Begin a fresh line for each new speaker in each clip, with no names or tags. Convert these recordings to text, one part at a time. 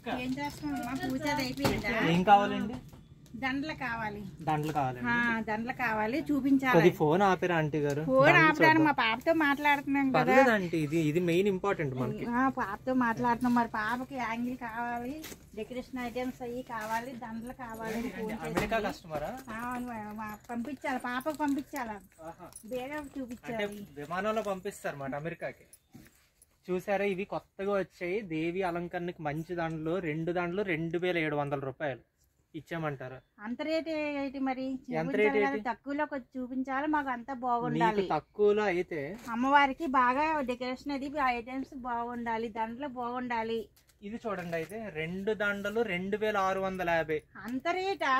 నమస్కారం.
ఏం చేస్తామమ్మా? పూజ అయిపోయిందా?
ఏం కావాలండి?
దండలు కావాలి.
దండలు కావాలండి.
దండలు కావాలి, చూపించాలి.
ఫోన్ ఆపేరా ఆంటీ గారు?
ఫోన్ ఆపడానికి మా పాపతో మాట్లాడుతున్నాం కదా
ఆంటీ. ఇది మెయిన్ ఇంపార్టెంట్ మనకి.
పాపతో మాట్లాడుతున్నాం. మరి పాపకి యాంగిల్ కావాలి, డెకరేషన్ ఐటమ్స్ అవి కావాలి, దండలు కావాలి.
అమెరికా కస్టమరా?
పంపించాలి, పాపకు పంపించాలా, బేగా చూపించాలి.
విమానంలో పంపిస్తారు మాట అమెరికాకి. చూసారా, ఇవి కొత్తగా వచ్చాయి. దేవి అలంకరణకి మంచి దండలు, 2 దండలు 2700 రూపాయలు ఇచ్చామంటారు.
అంత రేట్ ఏంటి మరి? తక్కువలో కొంచెం చూపించాలి, మాకు అంతా బాగుండాలి.
తక్కువలో అయితే
అమ్మవారికి బాగా డెకరేషన్ అది ఐటమ్స్ బాగుండాలి, దండలు బాగుండాలి.
ఇది చూడండి, అయితే 2 దండలు 2650.
అంత రేటా?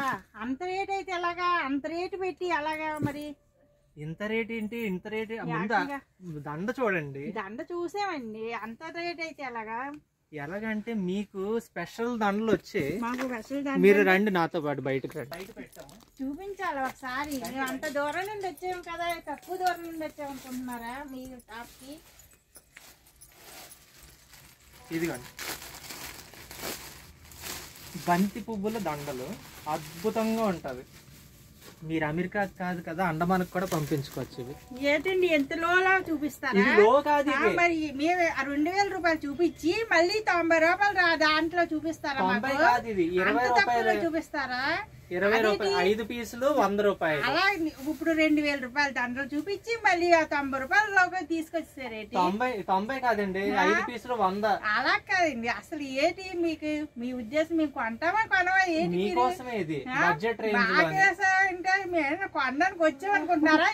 అంత రేట్ అయితే ఎలాగా? అంత రేటు పెట్టి అలాగా మరి?
ఇంత రేట్ ఏంటి? ఇంత రేట్ దండ చూడండి.
దండ చూసామండి, అంత రేట్ అయితే ఎలాగా?
ఎలాగంటే మీకు స్పెషల్ దండలు వచ్చే.
మాకు స్పెషల్ దండ.
మీరు రండి నాతో పాటు, బయటకు రండి.
చూపించాలి ఒకసారి. మేము అంత దూరం నుండి వచ్చాము కదా, తక్కువ దూరం నుండి వచ్చామనుకుంటున్నారా మీ షాప్ కి?
ఇదిగోండి, బంతి పువ్వుల దండలు అద్భుతంగా ఉంటది. మీరు అమెరికా కాదు కదా, అండమానికి కూడా పంపించుకోవచ్చు. ఇవి
ఏంటండి ఎంత లోలా చూపిస్తారా? మరి మేము 2000 రూపాయలు చూపించి మళ్ళీ 90 రూపాయలు దాంట్లో చూపిస్తారా?
20 రూపాయలు
చూపిస్తారా?
20 రూపాయలు 5 పీసులు 100 రూపాయలు.
అలా ఇప్పుడు 2000 రూపాయలు దండలు చూపించి మళ్ళీ 90 రూపాయలు తీసుకొచ్చేసారేంటి?
90 కాదండి, 5 పీసులు 100.
అలా కాదండి, అసలు ఏంటి మీకు మీ ఉద్దేశం? మేము కొంటామా కొనవా ఏంటి?
మీకోసమే ఇది బడ్జెట్ రేంజ్.
అంటే మేము కొనడానికి వచ్చామనుకుంటున్నారా?